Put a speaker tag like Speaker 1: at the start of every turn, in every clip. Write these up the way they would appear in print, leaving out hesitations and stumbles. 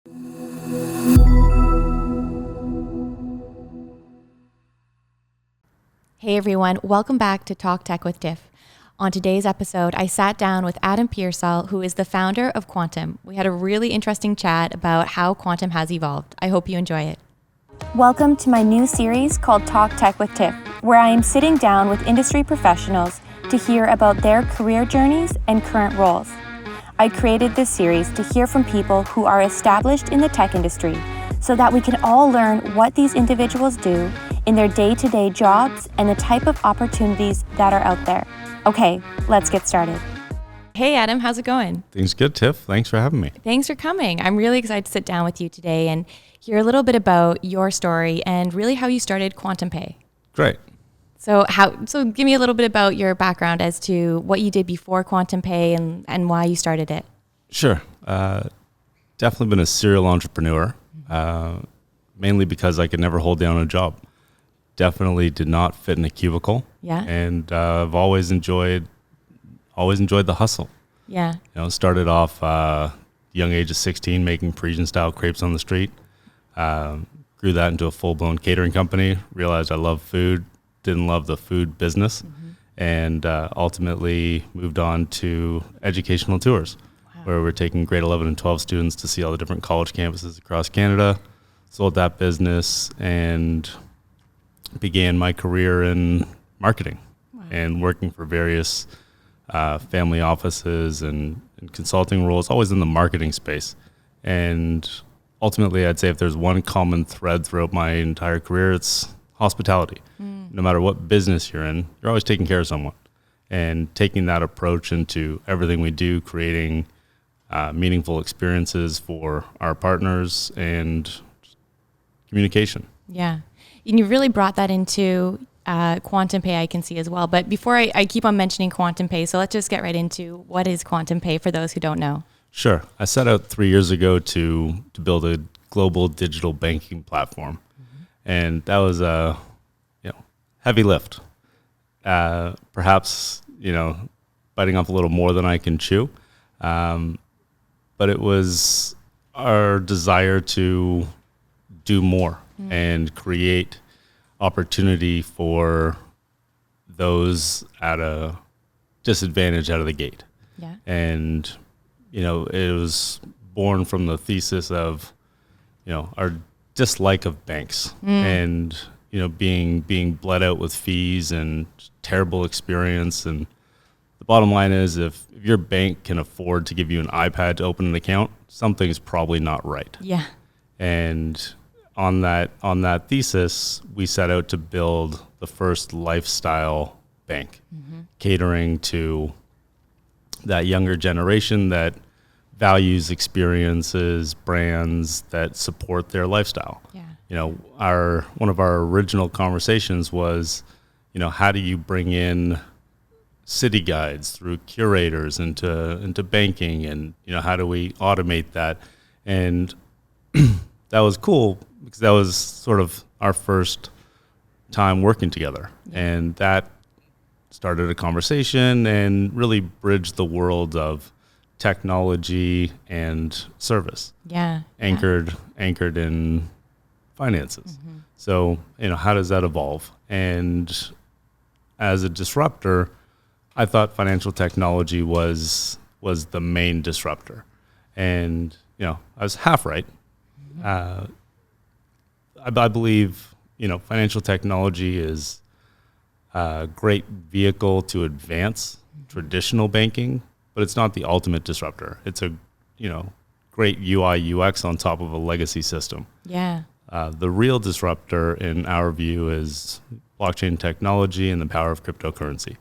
Speaker 1: Hey everyone, welcome back to Talk Tech with Tiff. On today's episode, I sat down with Adam Pearsall, who is the founder of Quantum. We had a really interesting chat about how Quantum has evolved. I hope you enjoy it. Welcome to my new series called Talk Tech with Tiff, where I am sitting down with industry professionals to hear about their career journeys and current roles. I created this series to hear from people who are established in the tech industry so that we can all learn what these individuals do in their day-to-day jobs and the type of opportunities that are out there. Okay, let's get started. Hey Adam, how's it going?
Speaker 2: Things good, Tiff. Thanks for having me.
Speaker 1: Thanks for coming. I'm really excited to sit down with you today and hear a little bit about your story and really how you started Quantum Pay.
Speaker 2: Great.
Speaker 1: So give me a little bit about your background as to what you did before Quantum Pay and why you started it.
Speaker 2: Sure. Definitely been a serial entrepreneur, mainly because I could never hold down a job. Definitely did not fit in a cubicle.
Speaker 1: Yeah.
Speaker 2: And I've always enjoyed the hustle.
Speaker 1: Yeah.
Speaker 2: Started off young age of 16 making Parisian style crepes on the street. Grew that into a full-blown catering company. Realized I love food, didn't love the food business, and ultimately moved on to educational tours, where we're taking grade 11 and 12 students to see all the different college campuses across Canada. Sold that business and began my career in marketing and working for various family offices and consulting roles, always in the marketing space. And ultimately, I'd say if there's one common thread throughout my entire career, it's hospitality. No matter what business you're in, you're always taking care of someone. And taking that approach into everything we do, creating meaningful experiences for our partners and communication.
Speaker 1: Yeah. And you really brought that into Quantum Pay, I can see as well. But before I keep on mentioning Quantum Pay, so let's just get right into what is Quantum Pay for those who don't know.
Speaker 2: Sure. I set out 3 years ago to build a global digital banking platform. And that was a heavy lift. Perhaps, biting off a little more than I can chew. But it was our desire to do more and create opportunity for those at a disadvantage out of the gate.
Speaker 1: Yeah.
Speaker 2: And, it was born from the thesis of, our dislike of banks and, being bled out with fees and terrible experience. And the bottom line is if your bank can afford to give you an iPad to open an account, something's probably not right.
Speaker 1: Yeah.
Speaker 2: And on that thesis, we set out to build the first lifestyle bank, catering to that younger generation that values experiences, brands that support their lifestyle.
Speaker 1: Yeah.
Speaker 2: One of our original conversations was, how do you bring in city guides through curators into banking, and how do we automate that? And that was cool because that was sort of our first time working together, and that started a conversation and really bridged the world of technology and service.
Speaker 1: Yeah.
Speaker 2: Anchored in finances. So, how does that evolve? And as a disruptor, I thought financial technology was the main disruptor. And, I was half right. I believe, financial technology is a great vehicle to advance traditional banking, but it's not the ultimate disruptor. It's a, great UI UX on top of a legacy system.
Speaker 1: Yeah.
Speaker 2: The real disruptor, in our view, is blockchain technology and the power of cryptocurrency.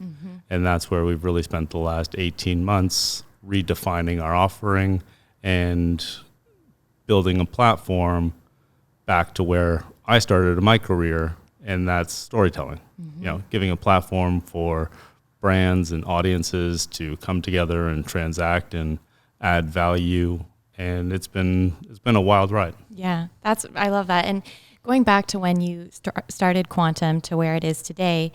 Speaker 2: And that's where we've really spent the last 18 months redefining our offering and building a platform back to where I started in my career, and that's storytelling. Giving a platform for brands and audiences to come together and transact and add value. And it's been a wild ride.
Speaker 1: Yeah, I love that. And going back to when you started Quantum to where it is today,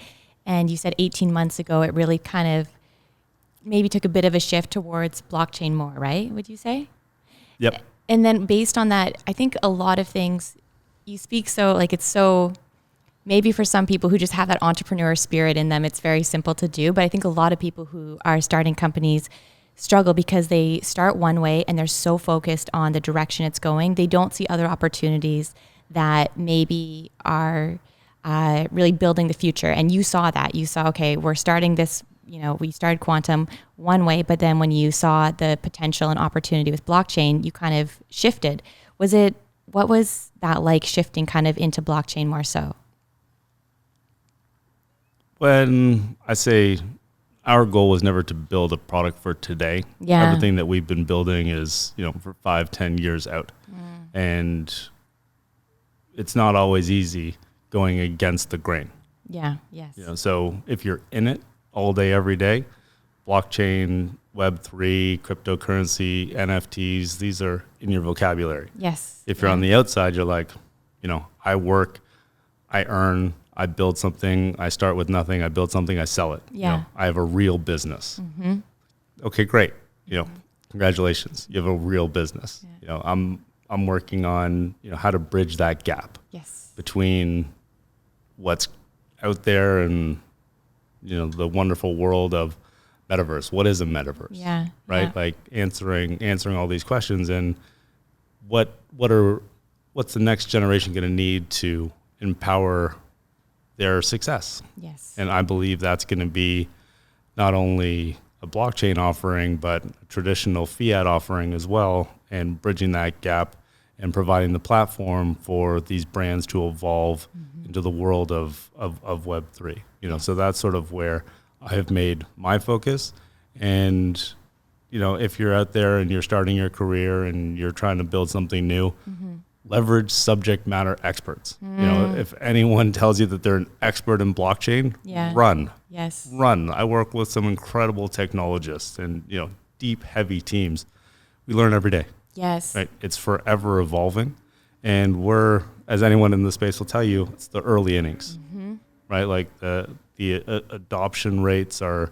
Speaker 1: and you said 18 months ago, it really kind of maybe took a bit of a shift towards blockchain more, right? Would you say?
Speaker 2: Yep.
Speaker 1: And then based on that, I think a lot of things you speak so like it's so maybe for some people who just have that entrepreneur spirit in them, it's very simple to do. But I think a lot of people who are starting companies struggle because they start one way and they're so focused on the direction it's going. They don't see other opportunities that maybe are really building the future. And you saw that. You saw, okay, we're starting this, we started Quantum one way, but then when you saw the potential and opportunity with blockchain, you kind of shifted. What was that like shifting kind of into blockchain more so?
Speaker 2: When I say our goal was never to build a product for today.
Speaker 1: Yeah.
Speaker 2: Everything that we've been building is, for 5-10 years out. And it's not always easy going against the grain.
Speaker 1: Yeah. Yes.
Speaker 2: So if you're in it all day, every day, blockchain, Web3, cryptocurrency, NFTs, these are in your vocabulary.
Speaker 1: Yes.
Speaker 2: If you're on the outside, you're like, I work, I earn, I build something, I start with nothing, I build something, I sell it.
Speaker 1: Yeah.
Speaker 2: I have a real business. Okay, great. Congratulations. You have a real business.
Speaker 1: Yeah.
Speaker 2: I'm working on, how to bridge that gap between what's out there and, the wonderful world of Metaverse. What is a Metaverse?
Speaker 1: Yeah.
Speaker 2: Right?
Speaker 1: Yeah.
Speaker 2: Like answering all these questions and what's the next generation going to need to empower their success.
Speaker 1: Yes.
Speaker 2: And I believe that's going to be not only a blockchain offering, but a traditional fiat offering as well, and bridging that gap and providing the platform for these brands to evolve into the world of Web3. So that's sort of where I have made my focus. And, if you're out there and you're starting your career and you're trying to build something new, leverage subject matter experts. If anyone tells you that they're an expert in blockchain, run.
Speaker 1: Yes.
Speaker 2: Run. I work with some incredible technologists and, deep, heavy teams. We learn every day.
Speaker 1: Yes.
Speaker 2: Right? It's forever evolving. And we're, as anyone in the space will tell you, it's the early innings. Right? Like the adoption rates are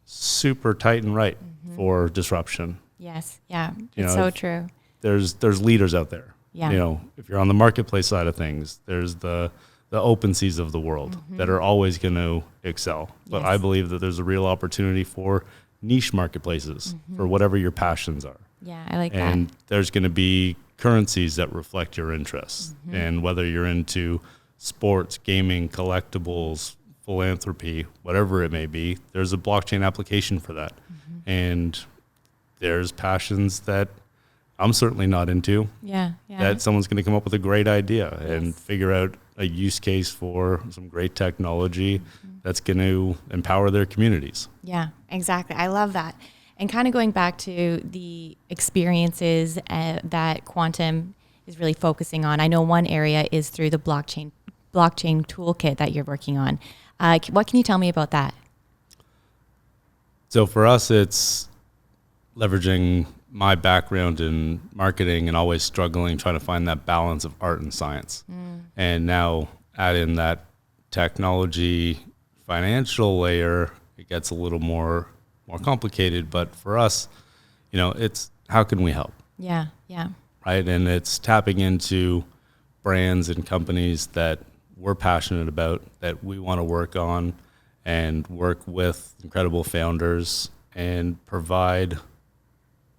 Speaker 2: super tight and right for disruption.
Speaker 1: Yes. Yeah. It's so true.
Speaker 2: There's leaders out there.
Speaker 1: Yeah.
Speaker 2: If you're on the marketplace side of things, there's the OpenSeas of the world that are always going to excel. But I believe that there's a real opportunity for niche marketplaces for whatever your passions are.
Speaker 1: Yeah, I like that.
Speaker 2: And there's going to be currencies that reflect your interests. And whether you're into sports, gaming, collectibles, philanthropy, whatever it may be, there's a blockchain application for that. And there's passions that I'm certainly not into.
Speaker 1: Yeah.
Speaker 2: That someone's going to come up with a great idea and figure out a use case for some great technology that's going to empower their communities.
Speaker 1: Yeah, exactly. I love that. And kind of going back to the experiences that Quantum is really focusing on. I know one area is through the blockchain toolkit that you're working on. What can you tell me about that?
Speaker 2: So for us, it's leveraging my background in marketing and always struggling, trying to find that balance of art and science. And now add in that technology financial layer, it gets a little more complicated. But for us, it's how can we help?
Speaker 1: Yeah.
Speaker 2: Right. And it's tapping into brands and companies that we're passionate about, that we want to work on and work with incredible founders and provide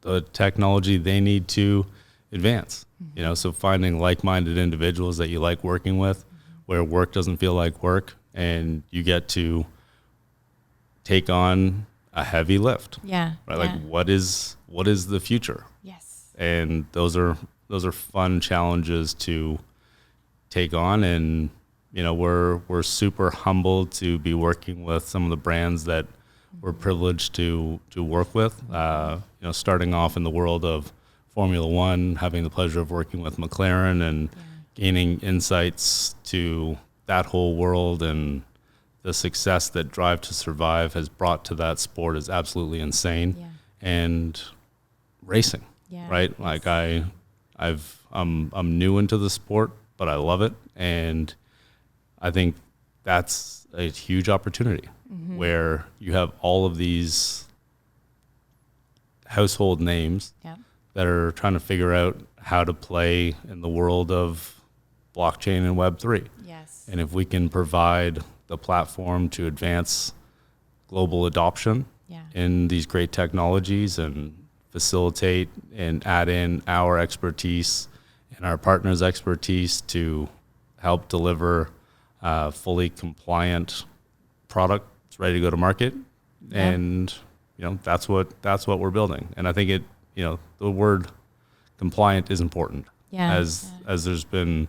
Speaker 2: the technology they need to advance. So finding like-minded individuals that you like working with, where work doesn't feel like work, and you get to take on a heavy lift.
Speaker 1: Yeah.
Speaker 2: Right. Like what is the future?
Speaker 1: Yes.
Speaker 2: And those are fun challenges to take on. And we're super humbled to be working with some of the brands that we're privileged to work with. Starting off in the world of Formula One, having the pleasure of working with McLaren and gaining insights to that whole world, and the success that Drive to Survive has brought to that sport is absolutely insane.
Speaker 1: Yeah.
Speaker 2: And racing, right? Like I'm new into the sport, but I love it, and I think that's a huge opportunity where you have all of these household names that are trying to figure out how to play in the world of blockchain and Web3.
Speaker 1: Yes.
Speaker 2: And if we can provide the platform to advance global adoption in these great technologies and facilitate and add in our expertise and our partners' expertise to help deliver fully compliant product that's ready to go to market. And that's what we're building. And I think the word compliant is important. As there's been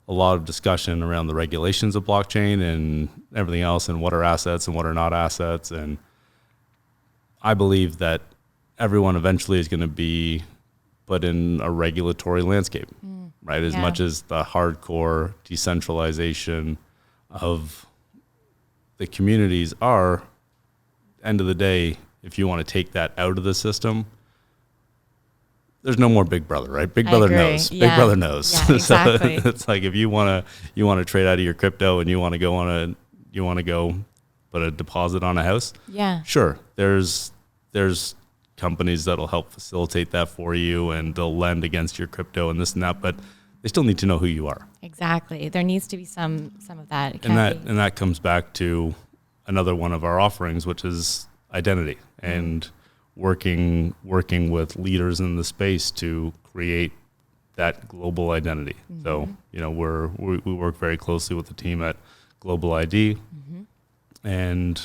Speaker 2: a lot of discussion around the regulations of blockchain and everything else, and what are assets and what are not assets. And I believe that everyone eventually is going to be put in a regulatory landscape, right? As much as the hardcore decentralization of the communities are, end of the day, if you want to take that out of the system, there's no more Big Brother, right? Big Brother knows. Big Brother knows.
Speaker 1: Yeah, exactly.
Speaker 2: So it's like if you want to trade out of your crypto and you want to go put a deposit on a house.
Speaker 1: Yeah.
Speaker 2: Sure. There's companies that'll help facilitate that for you, and they'll lend against your crypto and this and that, but they still need to know who you are.
Speaker 1: Exactly. There needs to be some of that.
Speaker 2: And that comes back to another one of our offerings, which is identity, and working with leaders in the space to create that global identity. So, we work very closely with the team at Global ID, and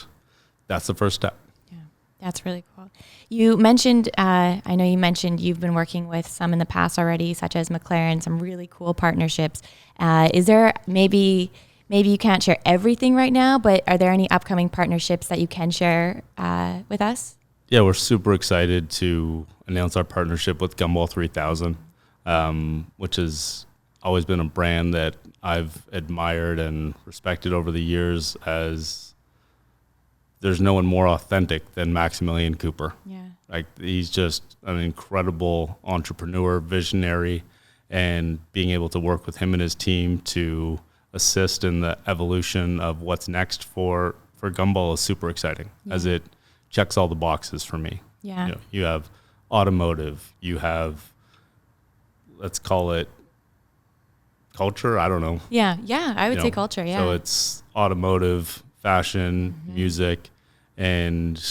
Speaker 2: that's the first step.
Speaker 1: Yeah, that's really cool. You mentioned, I know you mentioned you've been working with some in the past already, such as McLaren, some really cool partnerships. Is there maybe you can't share everything right now, but are there any upcoming partnerships that you can share with us?
Speaker 2: Yeah, we're super excited to announce our partnership with Gumball 3000, which has always been a brand that I've admired and respected over the years, as there's no one more authentic than Maximilian Cooper.
Speaker 1: Yeah.
Speaker 2: Like, he's just an incredible entrepreneur, visionary, and being able to work with him and his team to assist in the evolution of what's next for Gumball is super exciting, as it checks all the boxes for me.
Speaker 1: Yeah.
Speaker 2: You have automotive, you have, let's call it culture. I don't know.
Speaker 1: Yeah. I would say culture. Yeah.
Speaker 2: So it's automotive, fashion, music, and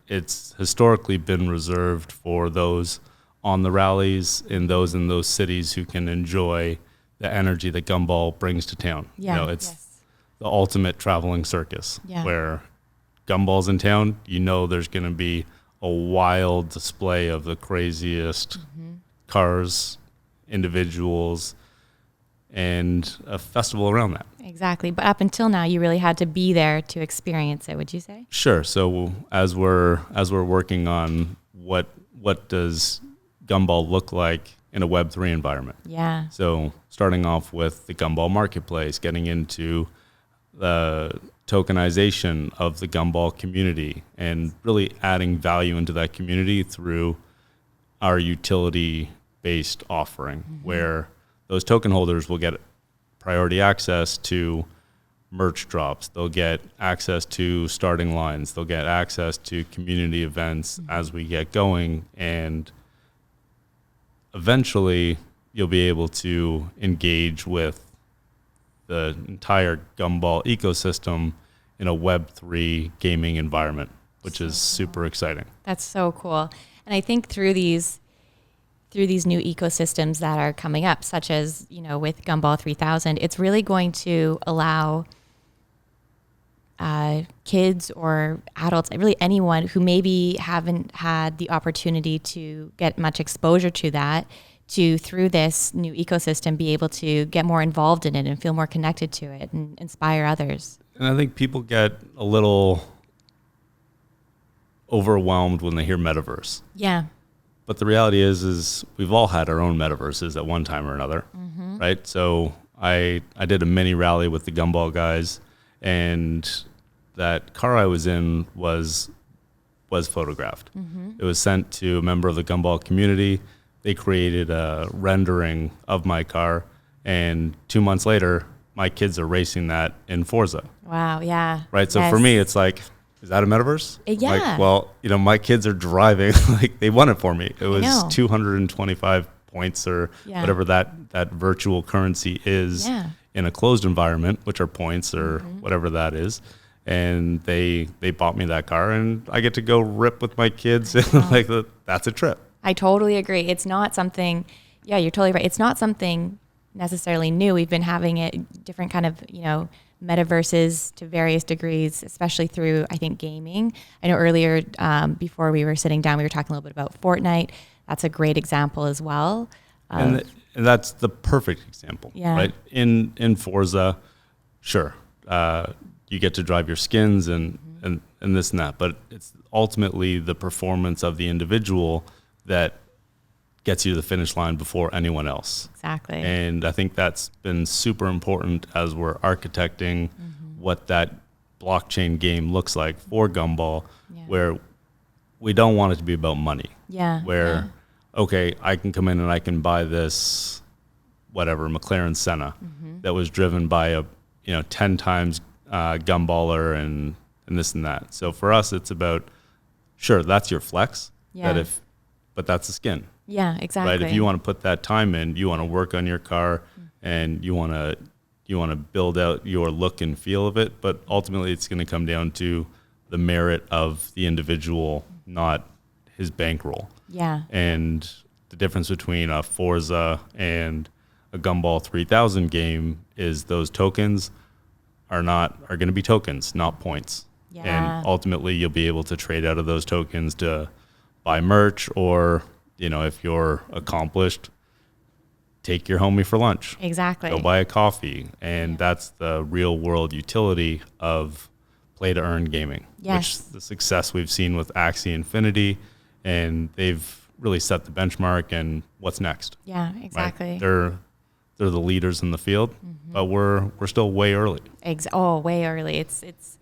Speaker 2: it's historically been reserved for those on the rallies in those cities who can enjoy the energy that Gumball brings to town.
Speaker 1: Yeah.
Speaker 2: It's the ultimate traveling circus, where Gumball's in town, there's going to be a wild display of the craziest cars, individuals, and a festival around that.
Speaker 1: Exactly. But up until now, you really had to be there to experience it, would you say?
Speaker 2: Sure. So as we're working on what does Gumball look like in a Web3 environment?
Speaker 1: Yeah.
Speaker 2: So starting off with the Gumball marketplace, getting into the tokenization of the Gumball community, and really adding value into that community through our utility-based offering, where those token holders will get priority access to merch drops. They'll get access to starting lines. They'll get access to community events as we get going. And eventually, you'll be able to engage with the entire Gumball ecosystem in a Web3 gaming environment, which is super exciting.
Speaker 1: That's so cool. And I think through these new ecosystems that are coming up, such as, with Gumball 3000, it's really going to allow kids or adults, really anyone who maybe haven't had the opportunity to get much exposure to that, to, through this new ecosystem, be able to get more involved in it and feel more connected to it and inspire others.
Speaker 2: And I think people get a little overwhelmed when they hear Metaverse.
Speaker 1: Yeah.
Speaker 2: But the reality is we've all had our own metaverses at one time or another, right? So I did a mini rally with the Gumball guys, and that car I was in was photographed. It was sent to a member of the Gumball community. They created a rendering of my car, and 2 months later, my kids are racing that in Forza.
Speaker 1: Wow, yeah.
Speaker 2: Right? So for me, it's like, is that a metaverse?
Speaker 1: Yeah.
Speaker 2: Like, well, my kids are driving, like they won it for me. It was 225 points or whatever that virtual currency is in a closed environment, which are points or whatever that is. And they bought me that car, and I get to go rip with my kids. Like that's a trip.
Speaker 1: I totally agree. It's not something, you're totally right. It's not something necessarily new. We've been having it different kind of, metaverses to various degrees, especially through, I think, gaming. I know earlier, before we were sitting down, we were talking a little bit about Fortnite. That's a great example as well.
Speaker 2: And that's the perfect example, right? In Forza, sure, you get to drive your skins and this and that, but it's ultimately the performance of the individual that gets you to the finish line before anyone else.
Speaker 1: Exactly.
Speaker 2: And I think that's been super important as we're architecting what that blockchain game looks like for Gumball, where we don't want it to be about money. Okay, I can come in and I can buy this, whatever, McLaren Senna that was driven by a 10 times Gumballer and this and that. So for us, it's about, sure, that's your flex, but that's the skin.
Speaker 1: Yeah, exactly.
Speaker 2: Right. If you want to put that time in, you want to work on your car, and you want to build out your look and feel of it. But ultimately, it's going to come down to the merit of the individual, not his bankroll.
Speaker 1: Yeah.
Speaker 2: And the difference between a Forza and a Gumball 3000 game is those tokens are going to be tokens, not points.
Speaker 1: Yeah.
Speaker 2: And ultimately, you'll be able to trade out of those tokens to buy merch, or if you're accomplished, take your homie for lunch.
Speaker 1: Exactly.
Speaker 2: Go buy a coffee. And that's the real world utility of play to earn gaming.
Speaker 1: Yes.
Speaker 2: Which the success we've seen with Axie Infinity, and they've really set the benchmark and what's next.
Speaker 1: Yeah, exactly.
Speaker 2: Right? They're the leaders in the field, but we're still way early.
Speaker 1: Way early. It's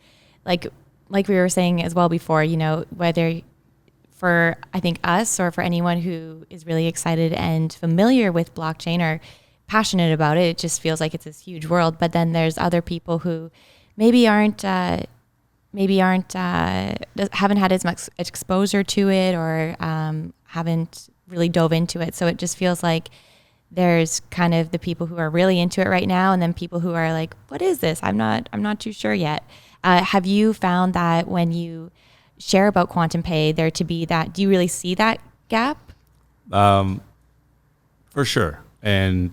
Speaker 1: like we were saying as well before, whether for, I think, us or for anyone who is really excited and familiar with blockchain or passionate about it, it just feels like it's this huge world. But then there's other people who maybe haven't had as much exposure to it, or haven't really dove into it. So it just feels like there's kind of the people who are really into it right now, and then people who are like, what is this? I'm not too sure yet. Have you found that when you share about Quantum Pay, there to be that, do you really see that gap?
Speaker 2: For sure. And,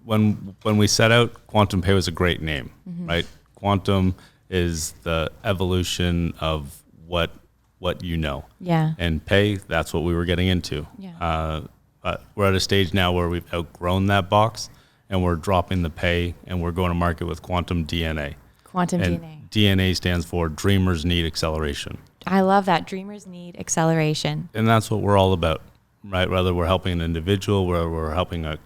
Speaker 2: when we set out, Quantum Pay was a great name, right? Quantum is the evolution of what you know.
Speaker 1: Yeah.
Speaker 2: And pay, that's what we were getting into.
Speaker 1: Yeah.
Speaker 2: We're at a stage now where we've outgrown that box, and we're dropping the pay, and we're going to market with Quantum DNA.
Speaker 1: DNA.
Speaker 2: DNA stands for Dreamers Need Acceleration.
Speaker 1: I love that. Dreamers need acceleration.
Speaker 2: And that's what we're all about, right? Whether we're helping an individual, whether we're helping a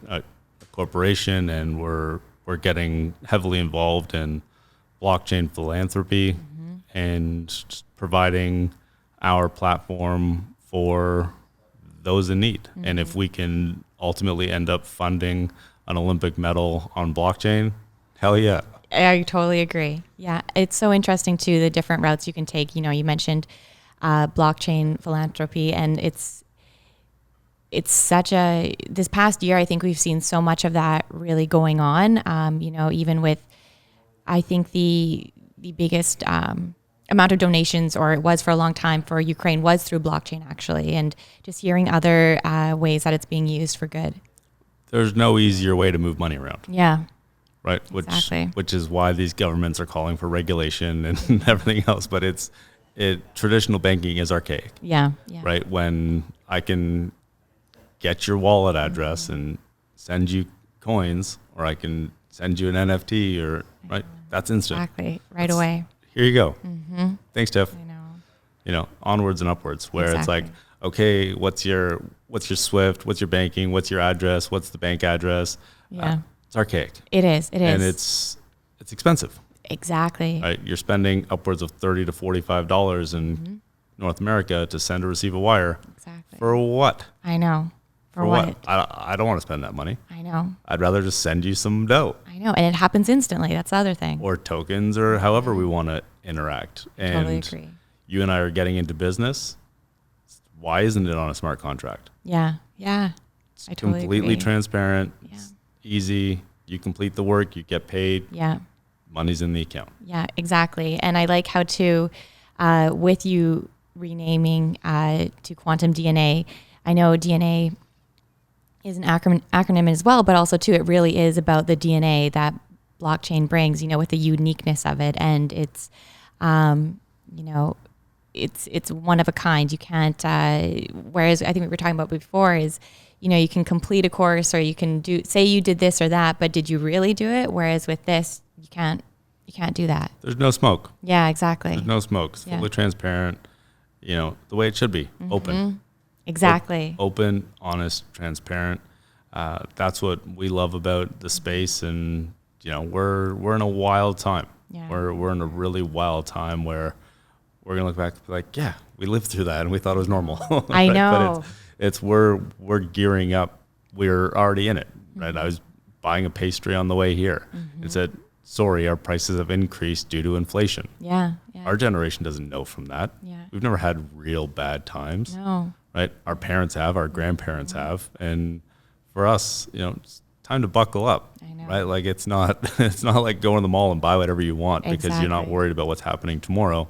Speaker 2: corporation, and we're getting heavily involved in blockchain philanthropy and just providing our platform for those in need. And if we can ultimately end up funding an Olympic medal on blockchain, hell yeah.
Speaker 1: I totally agree. Yeah, it's so interesting too, the different routes you can take. You mentioned blockchain philanthropy, and it's such this past year, I think we've seen so much of that really going on. Even with, I think the biggest amount of donations, or it was for a long time, for Ukraine was through blockchain actually, and just hearing other ways that it's being used for good.
Speaker 2: There's no easier way to move money around.
Speaker 1: Yeah.
Speaker 2: Right,
Speaker 1: Exactly.
Speaker 2: which is why these governments are calling for regulation and everything else. But traditional banking is archaic.
Speaker 1: Yeah.
Speaker 2: Right, when I can get your wallet address and send you coins, or I can send you an NFT, or right, that's instant.
Speaker 1: Exactly, away.
Speaker 2: Here you go. Thanks, Tiff.
Speaker 1: I know.
Speaker 2: Onwards and upwards. Where
Speaker 1: Exactly.
Speaker 2: it's like, okay, what's your SWIFT? What's your banking? What's your address? What's the bank address?
Speaker 1: Yeah.
Speaker 2: It's archaic.
Speaker 1: It is.
Speaker 2: And it's expensive.
Speaker 1: Exactly.
Speaker 2: Right? You're spending upwards of $30 to $45 in North America to send or receive a wire.
Speaker 1: Exactly.
Speaker 2: For what?
Speaker 1: I know.
Speaker 2: For what? I don't want to spend that money.
Speaker 1: I know.
Speaker 2: I'd rather just send you some dough.
Speaker 1: I know, and it happens instantly. That's the other thing.
Speaker 2: Or tokens, or however we want to interact. And
Speaker 1: Totally agree.
Speaker 2: you and I are getting into business. Why isn't it on a smart contract?
Speaker 1: Yeah.
Speaker 2: It's completely transparent.
Speaker 1: Yeah.
Speaker 2: It's easy. You complete the work, you get paid.
Speaker 1: Yeah.
Speaker 2: Money's in the account.
Speaker 1: Yeah, exactly. And I like how to, with you renaming to Quantum DNA, I know DNA is an acronym as well, but also too, it really is about the DNA that blockchain brings, you know, with the uniqueness of it. And it's, you know, it's one of a kind. You can't, whereas I think we were talking about before is, you know, you can complete a course or you can say you did this or that, but did you really do it? Whereas with this, you can't do that.
Speaker 2: There's no smoke.
Speaker 1: Yeah, exactly.
Speaker 2: There's no smoke. It's fully transparent, you know, the way it should be, open.
Speaker 1: Exactly.
Speaker 2: Open, honest, transparent. That's what we love about the space. And, you know, we're in a wild time.
Speaker 1: Yeah.
Speaker 2: We're in a really wild time where we're going to look back and be like, yeah, we lived through that and we thought it was normal.
Speaker 1: I
Speaker 2: right?
Speaker 1: know.
Speaker 2: But it's we're gearing up. We're already in it, right? I was buying a pastry on the way here. It said, sorry, our prices have increased due to inflation.
Speaker 1: Yeah.
Speaker 2: Our generation doesn't know from that.
Speaker 1: Yeah.
Speaker 2: We've never had real bad times.
Speaker 1: No.
Speaker 2: Right? Our parents have, our grandparents have. And for us, you know, it's time to buckle up.
Speaker 1: I know.
Speaker 2: Right? Like it's not like going to the mall and buy whatever you want because you're not
Speaker 1: Exactly.
Speaker 2: worried about what's happening tomorrow.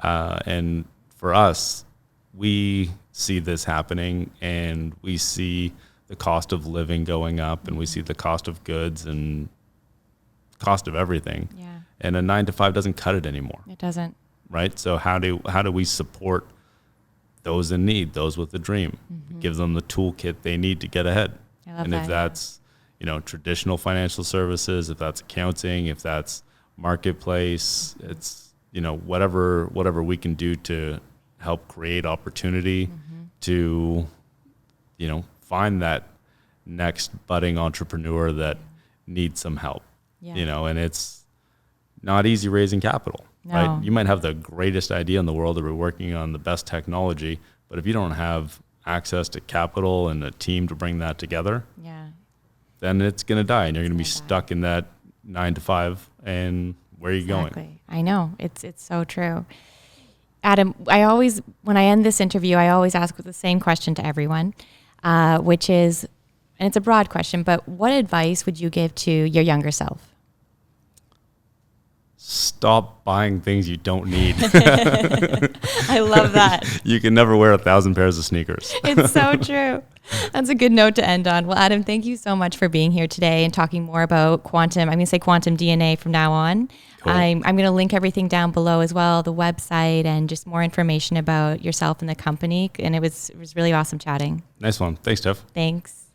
Speaker 2: And for us, we see this happening and we see the cost of living going up and we see the cost of goods and cost of everything.
Speaker 1: Yeah.
Speaker 2: And a 9-to-5 doesn't cut it anymore.
Speaker 1: It doesn't.
Speaker 2: Right? So how do we support those in need, those with a dream? Give them the toolkit they need to get ahead.
Speaker 1: I love
Speaker 2: And
Speaker 1: that.
Speaker 2: if that's, you know, traditional financial services, if that's accounting, if that's marketplace, it's, you know, whatever we can do to help create opportunity to, you know, find that next budding entrepreneur that needs some help.
Speaker 1: Yeah.
Speaker 2: You know, and it's not easy raising capital.
Speaker 1: No.
Speaker 2: Right? You might have the greatest idea in the world or be working on the best technology, but if you don't have access to capital and a team to bring that together, then it's going to die and you're going to be stuck in that 9-to-5. And where are you going?
Speaker 1: I know. It's so true. Adam, when I end this interview, I always ask the same question to everyone, which is, and it's a broad question, but what advice would you give to your younger self?
Speaker 2: Stop buying things you don't need.
Speaker 1: I love that.
Speaker 2: You can never wear 1,000 pairs of sneakers.
Speaker 1: It's so true. That's a good note to end on. Well, Adam, thank you so much for being here today and talking more about quantum. I'm going to say quantum DNA from now on.
Speaker 2: Cool.
Speaker 1: I'm going to link everything down below as well, the website and just more information about yourself and the company. And it was really awesome chatting.
Speaker 2: Nice one. Thanks, Tiff.
Speaker 1: Thanks.